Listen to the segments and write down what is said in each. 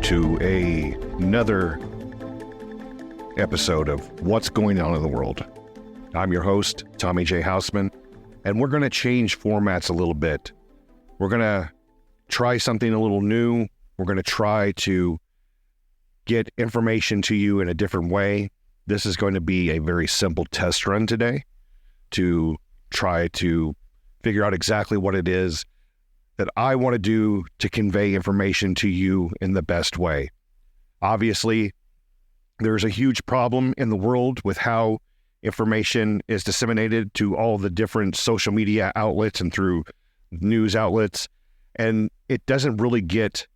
to another episode of What's Going On in the World. I'm your host, Tommy J. Hausman, and we're going to change formats a little bit. We're going to try something a little new. We're going to try to get information to you in a different way. This is going to be a very simple test run today to try to figure out exactly what it is that I want to do to convey information to you in the best way. Obviously, there's a huge problem in the world with how information is disseminated to all the different social media outlets and through news outlets, and it doesn't really get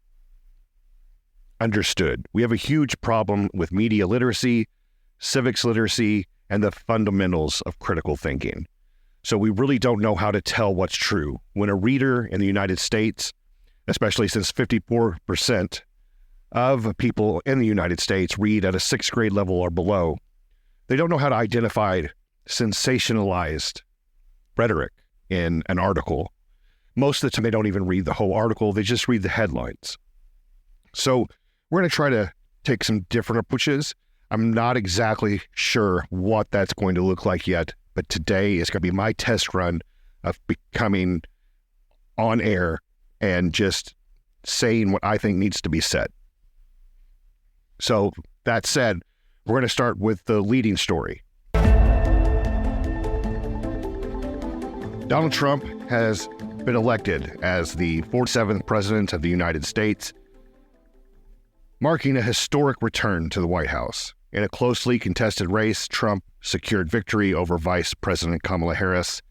understood. We have a huge problem with media literacy, civics literacy, and the fundamentals of critical thinking. So we really don't know how to tell what's true. When a reader in the United States, especially since 54% of people in the United States read at a 6th grade level or below, they don't know how to identify sensationalized rhetoric in an article. Most of the time, they don't even read the whole article. They just read the headlines. So we're going to try to take some different approaches. I'm not exactly sure what that's going to look like yet, but today is going to be my test run of becoming on air and just saying what I think needs to be said. So that said, we're going to start with the leading story. Donald Trump has been elected as the 47th president of the United States, marking a historic return to the White House. In a closely contested race, Trump secured victory over Vice President Kamala Harris.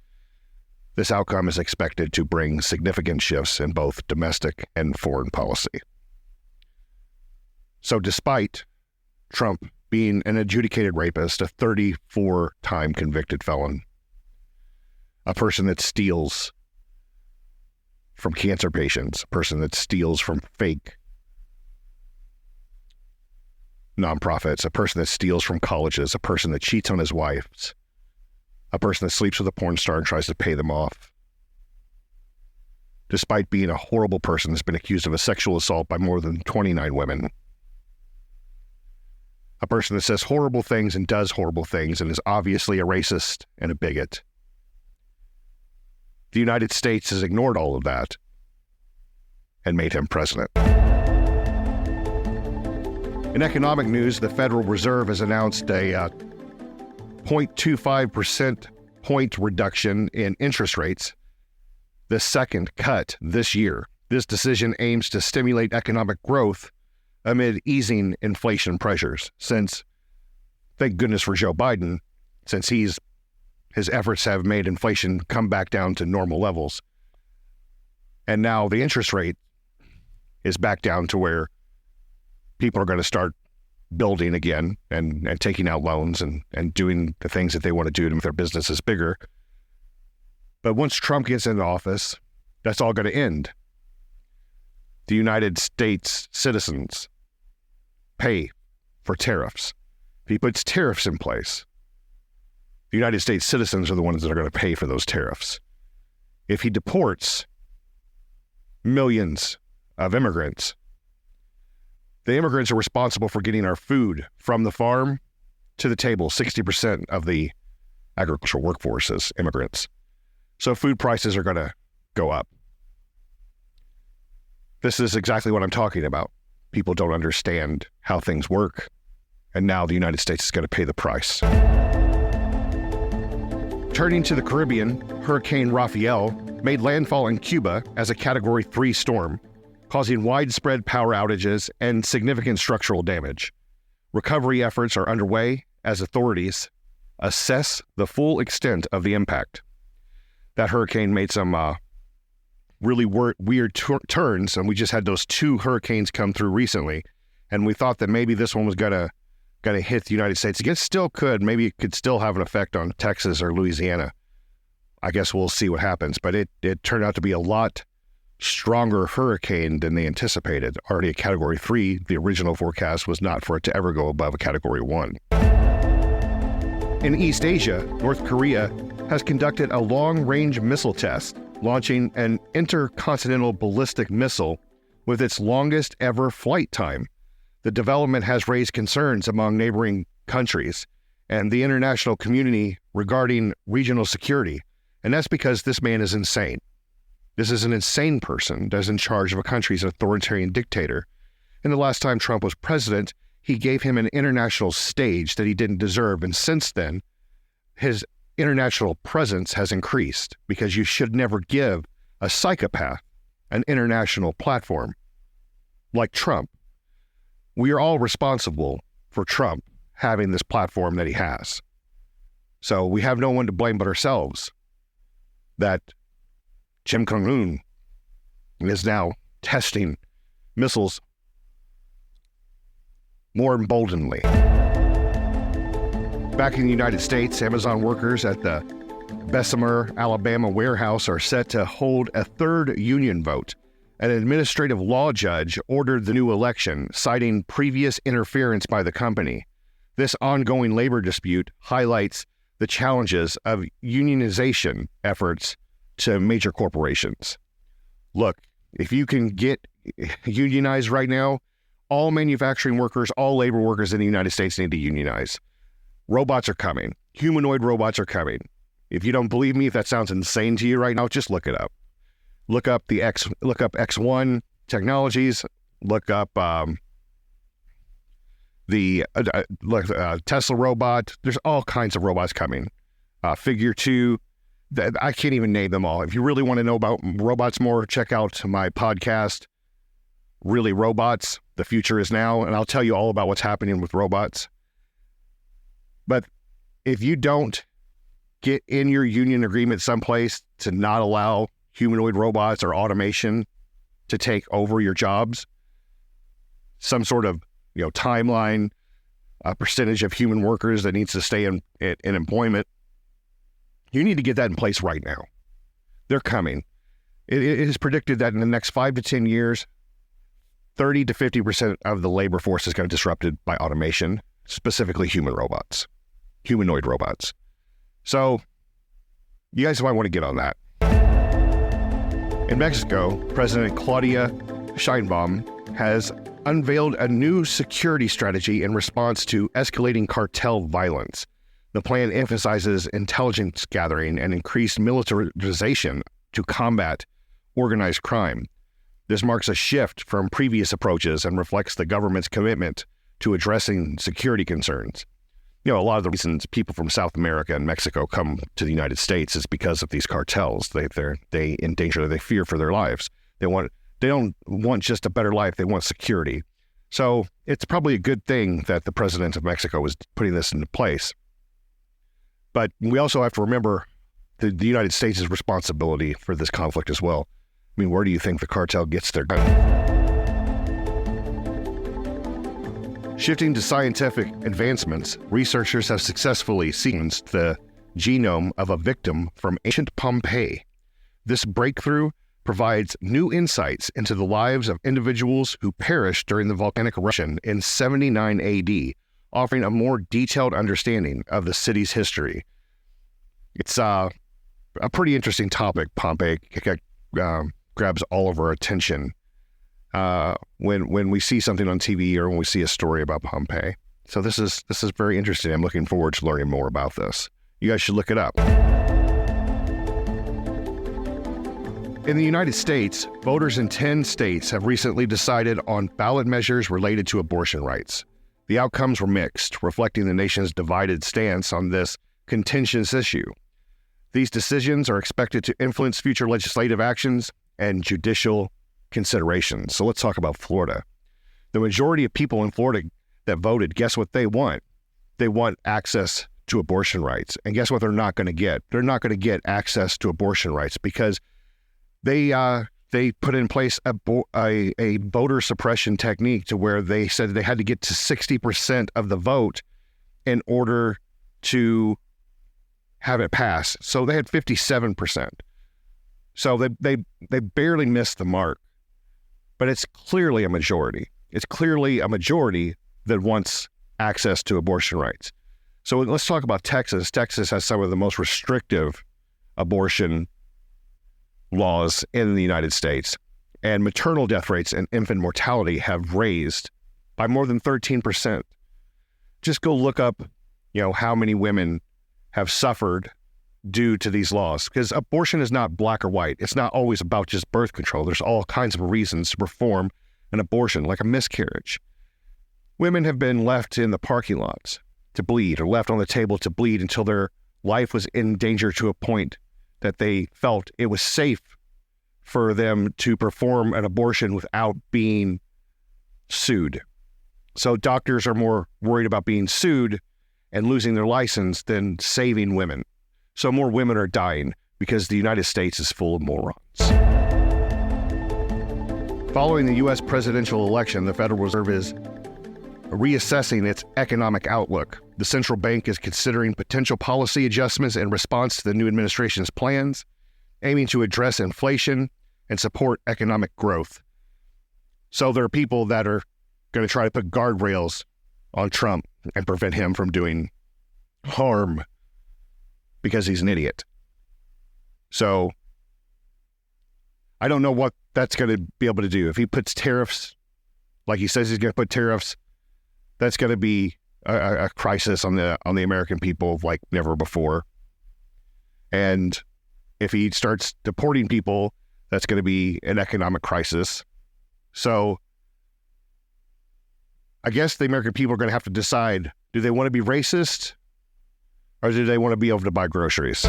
This outcome is expected to bring significant shifts in both domestic and foreign policy. So despite Trump being an adjudicated rapist, a 34-time convicted felon, a person that steals from cancer patients, a person that steals from fake nonprofits, a person that steals from colleges, a person that cheats on his wives, a person that sleeps with a porn star and tries to pay them off. Despite being a horrible person, has been accused of a sexual assault by more than 29 women. A person that says horrible things and does horrible things and is obviously a racist and a bigot. The United States has ignored all of that and made him president. In economic news, the Federal Reserve has announced a 0.25% point reduction in interest rates, the second cut this year. This decision aims to stimulate economic growth amid easing inflation pressures, since, thank goodness for Joe Biden, since his efforts have made inflation come back down to normal levels. And now the interest rate is back down to where people are going to start building again and taking out loans and doing the things that they want to do to make their businesses bigger. But once Trump gets into office, that's all going to end. The United States citizens pay for tariffs. If he puts tariffs in place, the United States citizens are the ones that are going to pay for those tariffs. If he deports millions of immigrants, the immigrants are responsible for getting our food from the farm to the table. 60% of the agricultural workforce is immigrants. So food prices are going to go up. This is exactly what I'm talking about. People don't understand how things work, and now the United States is going to pay the price. Turning to the Caribbean, Hurricane Rafael made landfall in Cuba as a Category 3 storm, causing widespread power outages and significant structural damage. Recovery efforts are underway as authorities assess the full extent of the impact. That hurricane made some really weird turns, and we just had those 2 hurricanes come through recently, and we thought that maybe this one was gonna hit the United States. It still could. Maybe it could still have an effect on Texas or Louisiana. I guess we'll see what happens, but it turned out to be a lot stronger hurricane than they anticipated. Already a Category 3, the original forecast was not for it to ever go above a Category 1. In East Asia, North Korea has conducted a long-range missile test, launching an intercontinental ballistic missile With its longest ever flight time, the development has raised concerns among neighboring countries and the international community regarding regional security. And that's because this man is insane. This is an insane person that's in charge of a country's authoritarian dictator. And the last time Trump was president, he gave him an international stage that he didn't deserve. And since then, his international presence has increased because you should never give a psychopath an international platform like Trump. We are all responsible for Trump having this platform that he has. So we have no one to blame but ourselves that Kim Jong-un is now testing missiles more emboldenedly. Back in the United States, Amazon workers at the Bessemer, Alabama warehouse are set to hold a third union vote. An administrative law judge ordered the new election, citing previous interference by the company. This ongoing labor dispute highlights the challenges of unionization efforts to major corporations. Look, if you can get unionized right now, all manufacturing workers, all labor workers in the United States need to unionize. Robots are coming. Humanoid robots are coming. If you don't believe me, if that sounds insane to you right now, just look it up. Look up X1 Technologies. Look up Tesla robot. There's all kinds of robots coming. Figure 2. I can't even name them all. If you really want to know about robots more, check out my podcast, Really Robots, The Future Is Now, and I'll tell you all about what's happening with robots. But if you don't get in your union agreement someplace to not allow humanoid robots or automation to take over your jobs, some sort of timeline, a percentage of human workers that needs to stay in employment, you need to get that in place right now. They're coming. It is predicted that in the next 5 to 10 years, 30 to 50% of the labor force is going to be disrupted by automation, specifically humanoid robots. So you guys might want to get on that. In Mexico, President Claudia Sheinbaum has unveiled a new security strategy in response to escalating cartel violence. The plan emphasizes intelligence gathering and increased militarization to combat organized crime. This marks a shift from previous approaches and reflects the government's commitment to addressing security concerns. A lot of the reasons people from South America and Mexico come to the United States is because of these cartels. They fear for their lives. They don't want just a better life. They want security. So it's probably a good thing that the president of Mexico is putting this into place. But we also have to remember the United States' responsibility for this conflict as well. I mean, where do you think the cartel gets their gun? Shifting to scientific advancements, researchers have successfully sequenced the genome of a victim from ancient Pompeii. This breakthrough provides new insights into the lives of individuals who perished during the volcanic eruption in 79 AD, offering a more detailed understanding of the city's history. It's a pretty interesting topic. Pompeii grabs all of our attention when we see something on TV or when we see a story about Pompeii. So this is very interesting. I'm looking forward to learning more about this. You guys should look it up. In the United States, voters in 10 states have recently decided on ballot measures related to abortion rights. The outcomes were mixed, reflecting the nation's divided stance on this contentious issue. These decisions are expected to influence future legislative actions and judicial considerations. So let's talk about Florida. The majority of people in Florida that voted, guess what they want? They want access to abortion rights. And guess what they're not going to get? They're not going to get access to abortion rights because they put in place a voter suppression technique to where they said they had to get to 60% of the vote in order to have it pass. So they had 57%. So they barely missed the mark. But it's clearly a majority. It's clearly a majority that wants access to abortion rights. So let's talk about Texas. Texas has some of the most restrictive abortion laws in the United States. And maternal death rates and infant mortality have raised by more than 13%. Just go look up, how many women have suffered due to these laws, because abortion is not black or white. It's not always about just birth control. There's all kinds of reasons to perform an abortion, like a miscarriage. Women have been left in the parking lots to bleed, or left on the table to bleed until their life was in danger to a point that they felt it was safe for them to perform an abortion without being sued. So doctors are more worried about being sued and losing their license than saving women. So more women are dying because the United States is full of morons. Following the U.S. presidential election, the Federal Reserve is reassessing its economic outlook. The central bank is considering potential policy adjustments in response to the new administration's plans, aiming to address inflation and support economic growth. So there are people that are going to try to put guardrails on Trump and prevent him from doing harm because he's an idiot. So I don't know what that's going to be able to do. If he puts tariffs, like he says he's going to put tariffs, that's going to be a crisis on the American people like never before. And if he starts deporting people, that's going to be an economic crisis. So I guess the American people are going to have to decide, do they want to be racist or do they want to be able to buy groceries?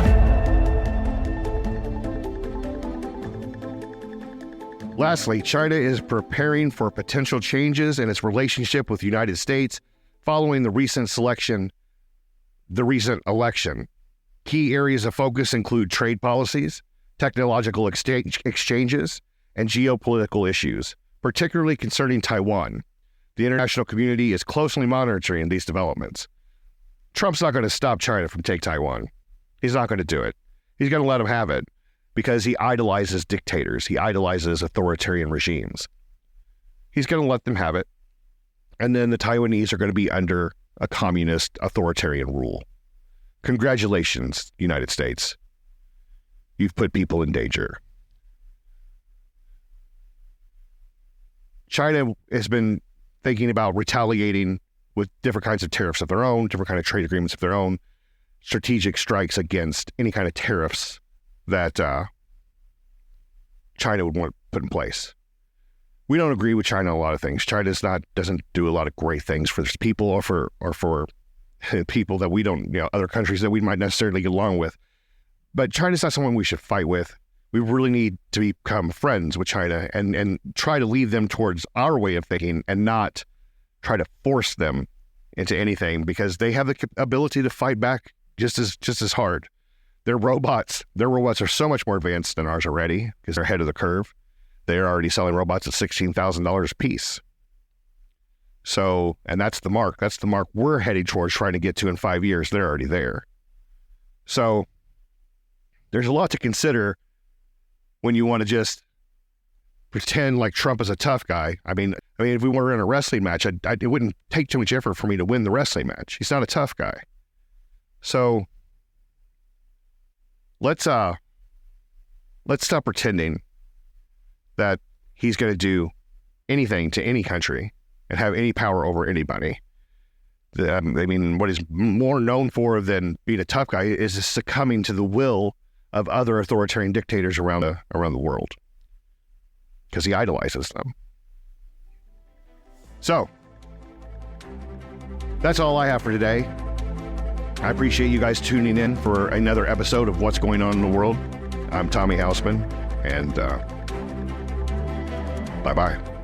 Lastly, China is preparing for potential changes in its relationship with the United States following the recent election. Key areas of focus include trade policies, technological exchanges, and geopolitical issues, particularly concerning Taiwan. The international community is closely monitoring these developments. Trump's not going to stop China from taking Taiwan. He's not going to do it. He's going to let them have it because he idolizes dictators. He idolizes authoritarian regimes. He's going to let them have it. And then the Taiwanese are going to be under a communist authoritarian rule. Congratulations, United States. You've put people in danger. China has been thinking about retaliating with different kinds of tariffs of their own, different kind of trade agreements of their own, strategic strikes against any kind of tariffs that China would want put in place. We don't agree with China on a lot of things. China doesn't do a lot of great things for its people or for people that we don't, other countries that we might necessarily get along with. But China's not someone we should fight with. We really need to become friends with China and try to lead them towards our way of thinking and not try to force them into anything, because they have the ability to fight back just as hard. Their robots are so much more advanced than ours already because they're ahead of the curve. They're already selling robots at $16,000 a piece. So, and that's the mark. That's the mark we're heading towards trying to get to in 5 years. They're already there. So there's a lot to consider when you want to just pretend like Trump is a tough guy. I mean, if we were in a wrestling match, it wouldn't take too much effort for me to win the wrestling match. He's not a tough guy. So let's stop pretending that he's going to do anything to any country and have any power over anybody. What he's more known for than being a tough guy is succumbing to the will of other authoritarian dictators around the world, because he idolizes them. So that's all I have for today. I appreciate you guys tuning in for another episode of What's Going On in the World. I'm Tommy Hausman, and bye-bye.